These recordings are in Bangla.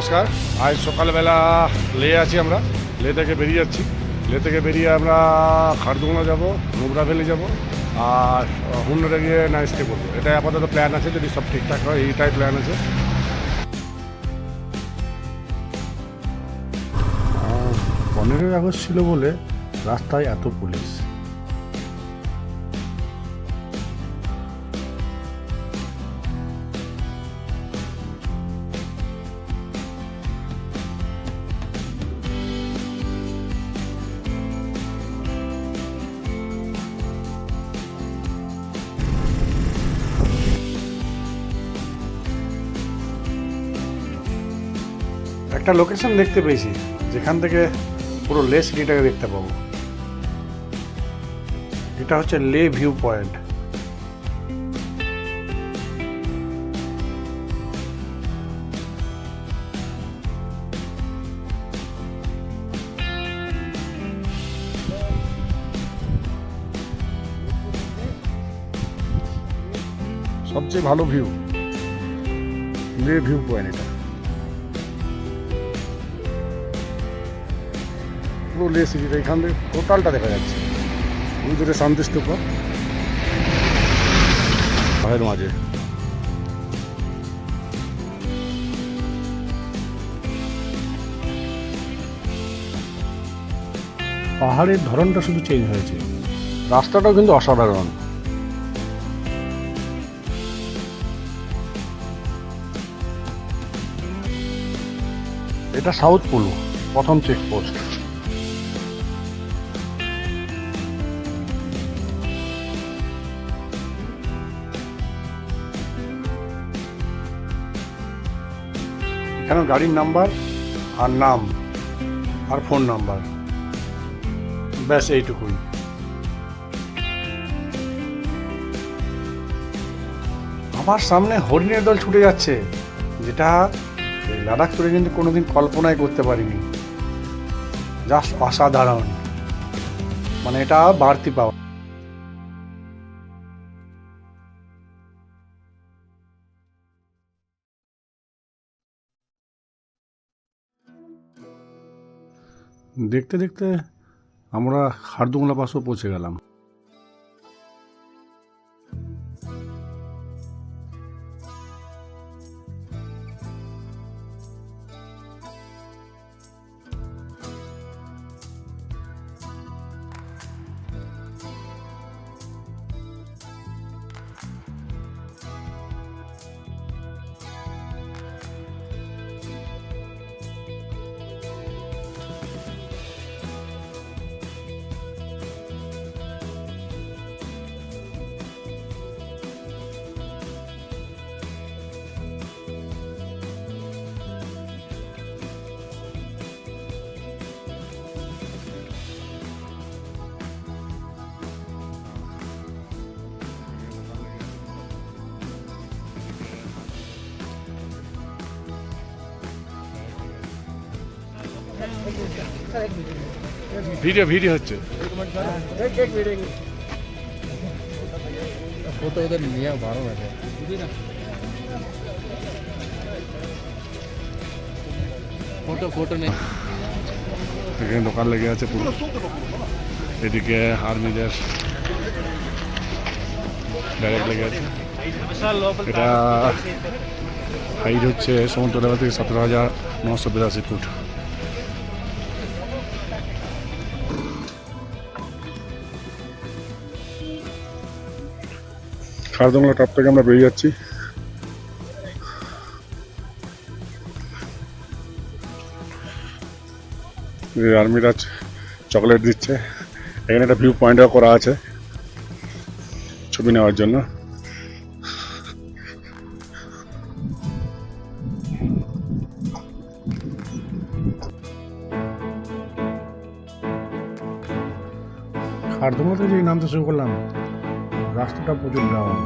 নমস্কার। আজ সকালবেলা লে আছি, আমরা লে থেকে বেরিয়ে যাচ্ছি। লে থেকে বেরিয়ে আমরা খারদুংলা যাব, নুব্রা ভ্যালি যাব, আর হুন্নারে গিয়ে নাইট স্টে করবো। এটাই আপাতত প্ল্যান আছে, যদি সব ঠিকঠাক হয় এইটাই প্ল্যান আছে। 15ই আগস্ট ছিল বলে রাস্তায় এত পুলিশ। একটা লোকেশন দেখতে পেয়েছি যেখান থেকে পুরো লে সিটিটাকে দেখতে পাবো। এটা হচ্ছে লে ভিউ পয়েন্ট। সবচেয়ে ভালো ভিউ লে ভিউ পয়েন্ট। এটা পুরো লে সিটিটা এখান থেকে টোটালটা দেখা যাচ্ছে। ওই দূরে শান্তিস্তূপ পাহাড়ের মাঝে। পাহাড়ের ধরনটা শুধু চেঞ্জ হয়েছে, রাস্তাটাও কিন্তু অসাধারণ। এটা সাউথ পোলো, প্রথম চেকপোস্ট। এখানে গাড়ির নাম্বার আর নাম আর ফোন নাম্বার, ব্যাস এইটুকুই। আমার সামনে হরিণের দল ছুটে যাচ্ছে, যেটা লাদাখ ট্যুরে কিন্তু কোনোদিন কল্পনাই করতে পারিনি। জাস্ট অসাধারণ, মানে এটা বাড়তি পাওয়া। দেখতে দেখতে আমরা খারদুংলা পাসও পৌঁছে গেলাম। ভিডিও হচ্ছে, फोटो उधर लिया बाहर बैठे फोटो नहीं। এখানে দোকান লেগে আছে পুরো। এদিকে আর্মিদের ডাইরেক্ট লেগে আছে। এটা হাইট হচ্ছে সমুদ্র লেভেল থেকে 17,982 ফুট। খারদুংলা টপ থেকে আমরা বেরিয়ে যাচ্ছি। আর্মিরা চকলেট দিচ্ছে। এখানে একটা ভিউ পয়েন্টও করা আছে ছবি নেওয়ার জন্য। খারদুংলা থেকে যে নামতে শুরু করলাম, রাস্তাটা প্রচুর ডাউন।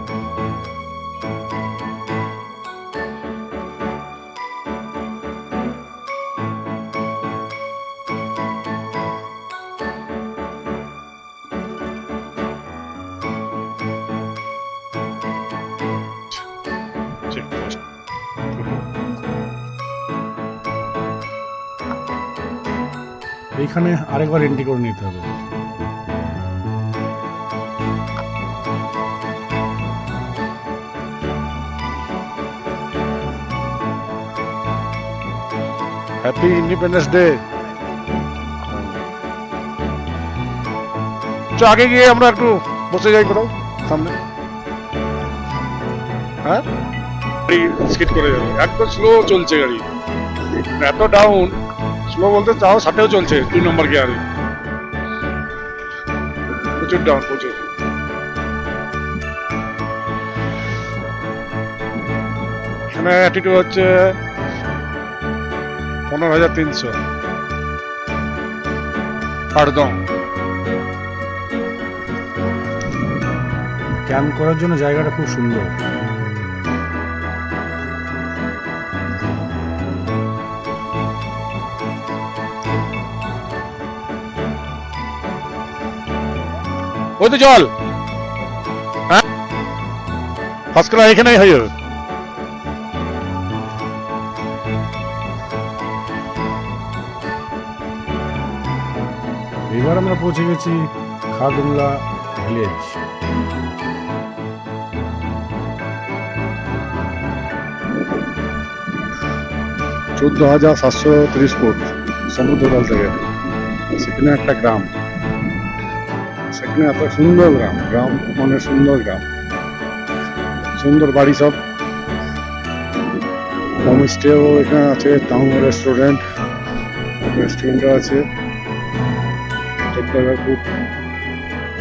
এইখানে আরেকবার এন্ট্রি করে নিতে হবে। Happy independence day. আগে গিয়ে আমরা একটু বসে যাই কোথাও সামনে। হ্যাঁ, স্কিট করে যাবে, একদম স্লো চলছে গাড়ি, এত ডাউন, স্লো বলতে চাও 60-এও চলছে 2 নম্বর গিয়ারে, প্রচুর ডাউন, প্রচুর। এখানে অ্যাটিটিউড হচ্ছে 15,300 পারদম। ক্যাম্প করার জন্য জায়গাটা খুব সুন্দর। ওই তো জল, হ্যাঁ ফার্স্ট ক্লাস এখানেই হয়ে যাবে। এবার আমরা পৌঁছে গেছি খারদুংলা ভিলেজ। (14,730 ফুট সমুদ্রতল থেকে সেখানে একটা গ্রাম, সেখানে এত সুন্দর গ্রাম, গ্রাম মানে সুন্দর গ্রাম, সুন্দর বাড়ি সব, হোমস্টেও এখানে আছে, টাউন রেস্টুরেন্টও আছে। 14,000 ফুট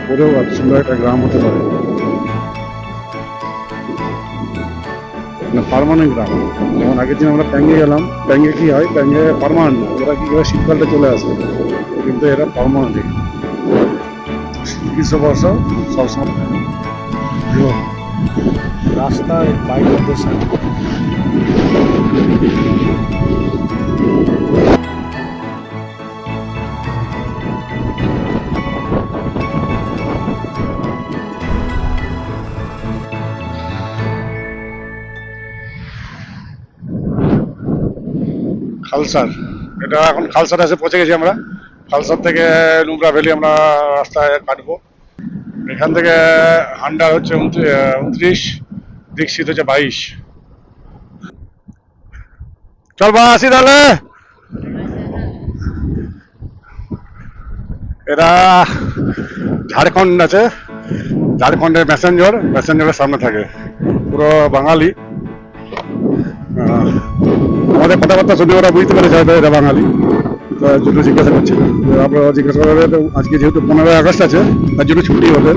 পরেও এত সুন্দর একটা গ্রাম হতে পারে, পার্মানেন্ট গ্রাম। যেমন আগের দিন আমরা প্যাঙ্গে গেলাম, প্যাঙ্গে কি হয়, প্যাঙ্গে পার্মানেন্ট, ওরা কি করে শীতকালটা চলে আসে, কিন্তু এরা পার্মানেন্ট, গ্রীষ্ম বর্ষা সবসময়। রাস্তায় বাইকদের সাথে খালসার, এটা এখন খালসার এসে পৌঁছে গেছি আমরা। খালসার থেকে নুব্রা ভ্যালি আমরা রাস্তায় কাটবো। এখান থেকে হান্ডার হচ্ছে 29, দীক্ষিত হচ্ছে 22। চল বা আসি তাহলে। এরা ঝাড়খণ্ড আছে, ঝাড়খণ্ডের প্যাসেঞ্জারের সামনে থাকে, পুরো বাঙালি। আমাদের কথাবার্তা শুনে ওরা বুঝতে পেরেছে হয়তো এরা বাঙালি, তার জন্য জিজ্ঞাসা করছিল। আমরা জিজ্ঞাসা করে আজকে যেহেতু 15ই আগস্ট আছে, তার জন্য ছুটি হবে।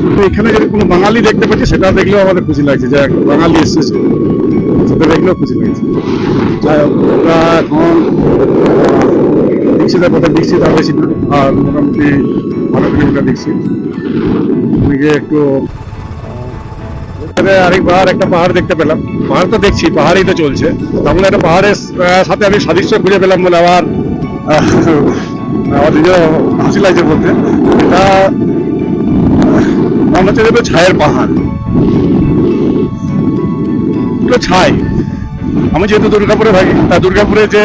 কিন্তু এখানে যদি কোনো বাঙালি দেখতে পাচ্ছি, সেটা দেখলেও আমাদের খুশি লাগছে, যে একটা বাঙালি এসেছে, সেটা দেখলেও খুশি লাগছে। যাই হোক, ওরা এখন দীক্ষিতের পথে, দীক্ষিত আর বেশি না, আর মোটামুটি 12 কিলোমিটার দীক্ষিত। গিয়ে একটু আরেকবার একটা পাহাড় দেখতে পেলাম। পাহাড় তো দেখছি, পাহাড়ই তো চলছে, তাহলে একটা পাহাড়ের সাথে আমি সাদৃশ্য খুঁজে পেলাম বলে আবার আমার নিজের হাসি লাগছে বলতে। এটা মনে হচ্ছে যে ছায়ের পাহাড়, ছাই। আমি যেহেতু দুর্গাপুরে থাকি, তা দুর্গাপুরে যে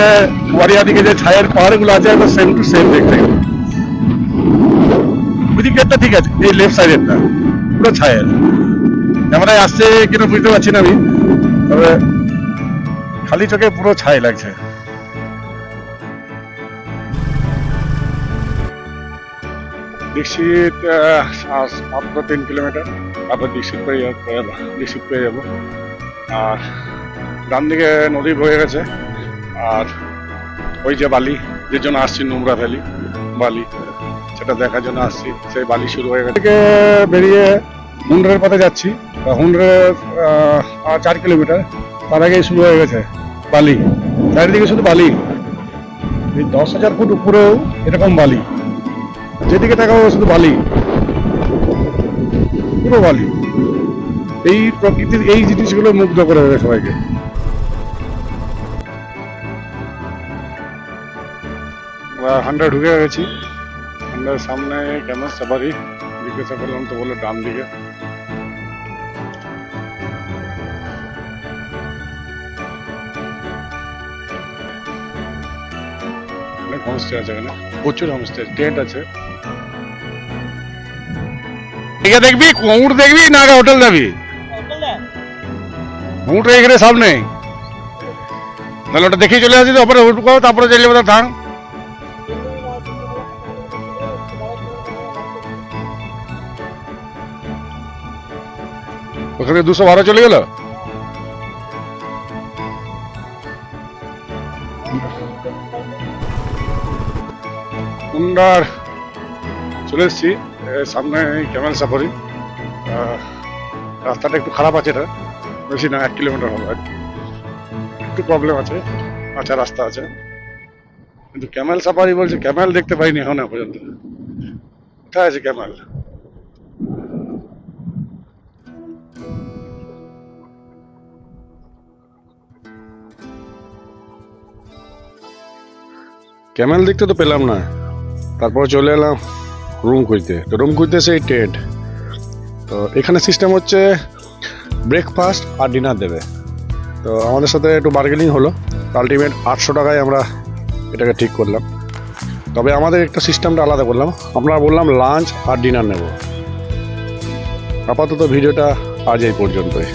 ওয়ারিয়া দিকে যে ছায়ের পাহাড়গুলো আছে, একদম সেম টু সেম দেখতে গেলে। ওইদিকেরটা ঠিক আছে, এই লেফট সাইডেরটা পুরো ছায়ের। ক্যামেরায় আসছে কিনা বুঝতে পারছি না আমি, তবে খালি চোখে পুরো ছাই লাগছে। দীক্ষিত মাত্র 3 কিলোমিটার, তারপর দীক্ষিত পেয়ে যাবো। আর ডান দিকে নদী বয়ে গেছে, আর ওই যে বালি, যে জন্য আসছি নুব্রা ভ্যালি, বালি সেটা দেখার জন্য আসছি। সেই বালি শুরু হয়ে গেছে, বেরিয়ে হুন্ডরের পথে যাচ্ছি। হুন্ডরের 4 কিলোমিটার, তার আগেই শুরু হয়ে গেছে বালি, চারিদিকে শুধু বালি। এই 10,000 ফুট উপরেও এরকম বালি, যেদিকে তাকাবো শুধু বালি, পুরো বালি। এই প্রকৃতির এই জিনিসগুলো মুগ্ধ করে দেবে সবাইকে। হান্ডা ঢুকে গেছি, হান্ডার সামনে কেমন সাফারি জিজ্ঞাসা করলাম, তো বলে ডান দিকে। অনেক হোমস্টে আছে এখানে, প্রচুর হোমস্টে, টেন্ট আছে। এখানে দেখবি উট দেখবি না আগে হোটেল যাবি? উট এখানে সামনে, তাহলে ওটা দেখেই চলে আসি, তারপরে উঠ করো, তারপরে চলে যাবো থাং। ওখানে 212 চলে গেল। কুন্ডার চলে এসেছি, সামনে ক্যামেল সাফারি। রাস্তাটা একটু খারাপ আছে, এটা বেশি না, 1 কিলোমিটার হবে, একটু প্রবলেম আছে, আচ্ছা রাস্তা আছে, কিন্তু ক্যামেল সাফারি বলছে, ক্যামেল দেখতে পাইনি এখন পর্যন্ত। কোথায় আছে ক্যামেল? ক্যামেল দেখতে তো পেলাম না, তারপরে চলে এলাম রুম খুঁজতে। তো রুম খুঁজতে সেই টেন্ট। তো এখানে সিস্টেম হচ্ছে ব্রেকফাস্ট আর ডিনার দেবে। তো আমাদের সাথে একটু বার্গেনিং হলো, আলটিমেট 800 টাকায় আমরা এটাকে ঠিক করলাম। তবে আমাদের একটা সিস্টেমটা আলাদা করলাম, আমরা বললাম লাঞ্চ আর ডিনার নেব। আপাতত ভিডিওটা আজ এই পর্যন্তই।